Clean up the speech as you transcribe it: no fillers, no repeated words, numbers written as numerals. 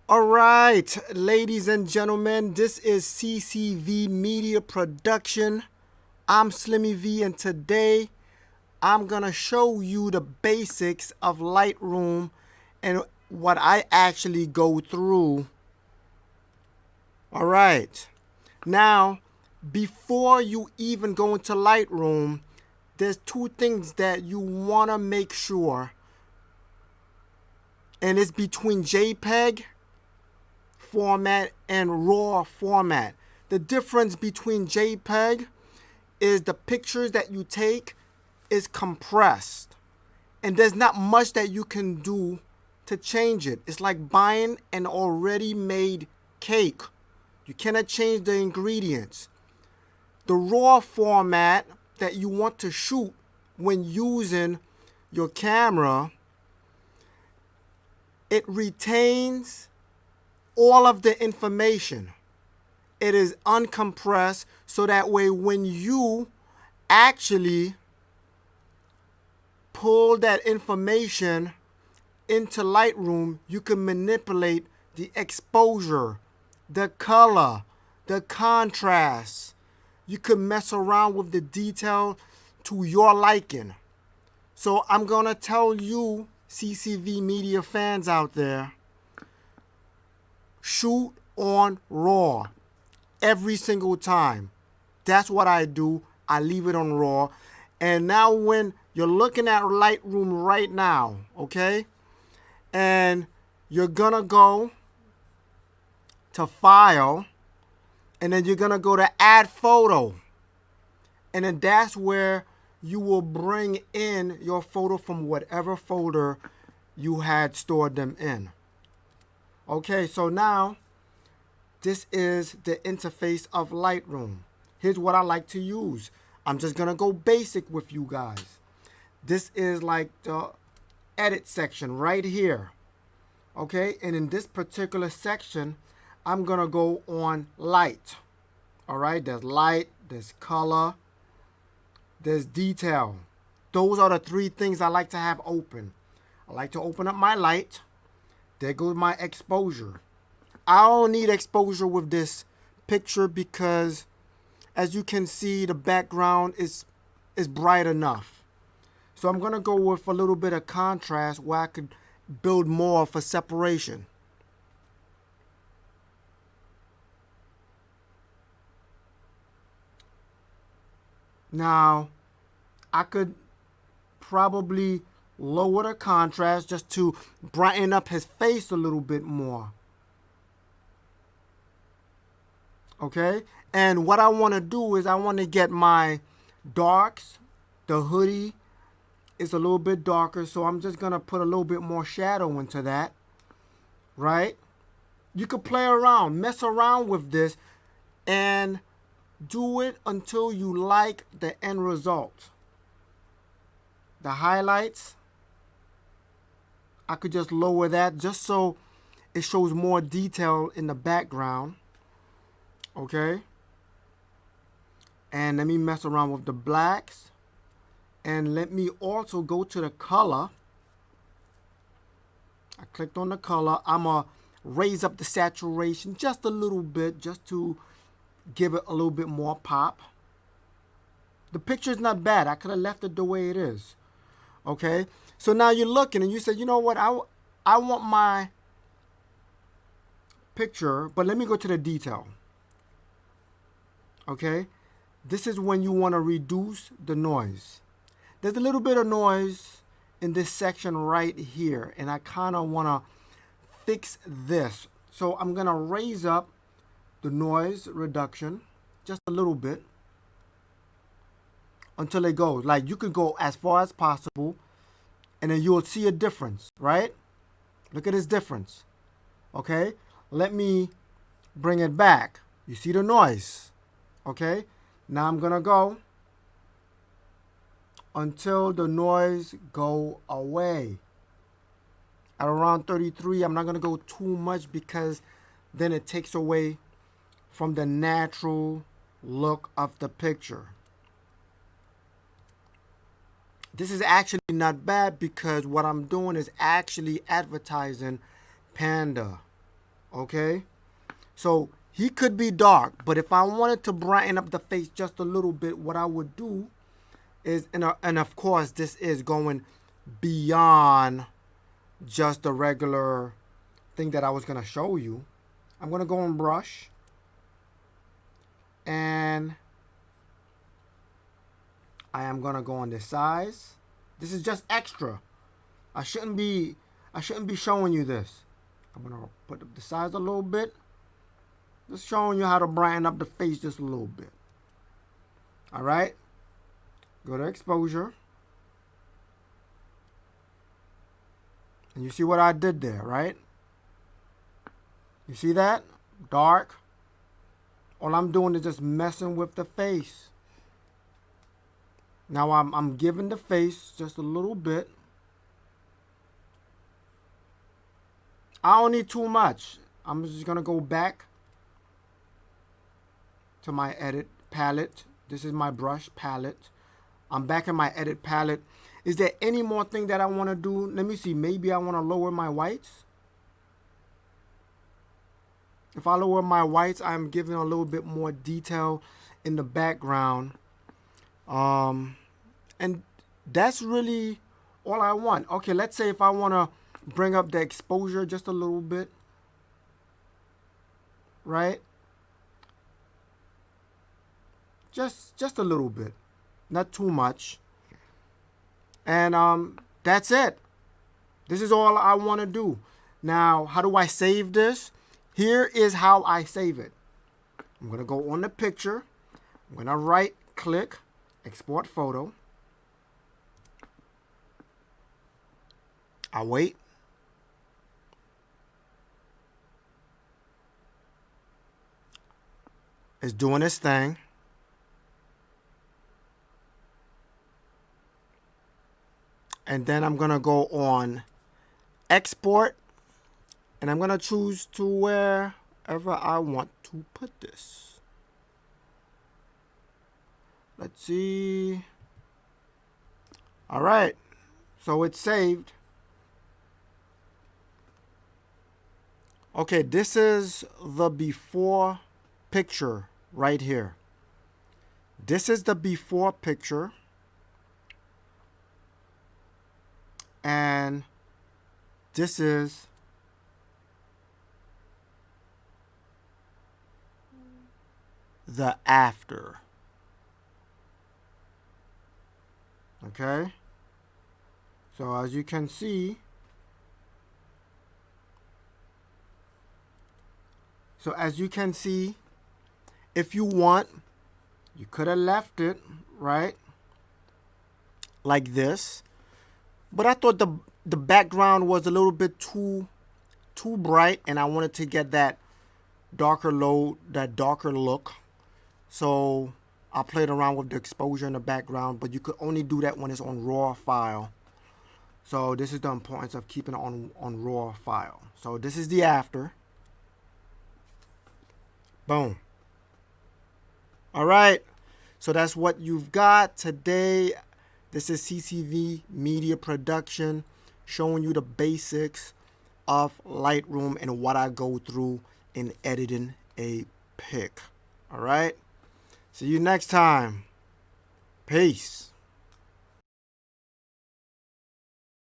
All right, ladies and gentlemen, this is CCV Media Production. I'm Slimmy V, and today I'm gonna show you the basics of Lightroom and what I actually go through. All right, now before you even go into Lightroom, there's two things that you wanna make sure, and it's between JPEG format and RAW format. The difference between JPEG is the pictures that you take is compressed, and there's not much that you can do to change it. It's like buying an already made cake. You cannot change the ingredients. The RAW format that you want to shoot when using your camera, it retains all of the information. It is uncompressed, so that way when you actually pull that information into Lightroom, you can manipulate the exposure, the color, the contrast. You can mess around with the detail to your liking. So I'm gonna tell you, CCV media fans out there, shoot on RAW every single time. That's what I do. I leave it on RAW. And now when you're looking at Lightroom right now, okay, and you're gonna go to File, and then you're gonna go to Add Photo, and then that's where you will bring in your photo from whatever folder you had stored them in. Okay, so now this is the interface of Lightroom. Here's what I like to use. I'm just gonna go basic with you guys. This is like the edit section right here. Okay, and in this particular section, I'm gonna go on light. All right, there's light, there's color, there's detail. Those are the three things I like to have open. I like to open up my light. There goes my exposure. I don't need exposure with this picture because, as you can see, the background is bright enough. So I'm gonna go with a little bit of contrast where I could build more of a separation. Now, I could probably lower the contrast just to brighten up his face a little bit more. Okay, and what I want to do is I want to get my darks. The hoodie is a little bit darker, so I'm just gonna put a little bit more shadow into that. Right, you could play around, mess around with this, and do it until you like the end result. The highlights, I could just lower that just so it shows more detail in the background. Okay, and let me mess around with the blacks, and let me also go to the color. I clicked on the color. I'm gonna raise up the saturation just a little bit, just to give it a little bit more pop. The picture's not bad. I could have left it the way it is. Okay, so now you're looking and you say, you know what, I want my picture, but let me go to the detail. Okay, this is when you want to reduce the noise. There's a little bit of noise in this section right here, and I kind of want to fix this. So I'm going to raise up the noise reduction just a little bit until it goes. Like, you could go as far as possible, and then you'll see a difference, right? Look at this difference. Okay, let me bring it back. You see the noise. Okay, now I'm gonna go until the noise go away. At around 33, I'm not gonna go too much because then it takes away from the natural look of the picture. This is actually not bad because what I'm doing is actually advertising Panda. Okay? So he could be dark, but if I wanted to brighten up the face just a little bit, what I would do is, and of course this is going beyond just the regular thing that I was going to show you. I'm going to go and brush, and I am going to go on this size. This is just extra. I shouldn't be showing you this. I'm going to put up the size a little bit. Just showing you how to brighten up the face just a little bit. All right? Go to exposure. And you see what I did there, right? You see that? Dark. All I'm doing is just messing with the face. Now I'm giving the face just a little bit. I don't need too much. I'm just going to go back to my edit palette. This is my brush palette. I'm back in my edit palette. Is there any more thing that I want to do? Let me see. Maybe I want to lower my whites. If I lower my whites, I'm giving a little bit more detail in the background. And that's really all I want. Okay, let's say if I want to bring up the exposure just a little bit. Right? Just a little bit. Not too much. And that's it. This is all I want to do. Now, how do I save this? Here is how I save it. I'm going to go on the picture. I'm going to right click, export photo. I wait. It's doing its thing. And then I'm going to go on export. And I'm going to choose to wherever I want to put this. Let's see. All right. So it's saved. Okay, this is the before picture right here. This is the before picture. And this is the after. Okay? So as you can see, if you want, you could have left it, right? Like this. But I thought the background was a little bit too bright, and I wanted to get that darker look. So I played around with the exposure in the background, but you could only do that when it's on RAW file. So this is the importance of keeping it on RAW file. So this is the after. Boom. All right. So that's what you've got today. This is CCV Media Production, showing you the basics of Lightroom and what I go through in editing a pic. All right. See you next time. Peace.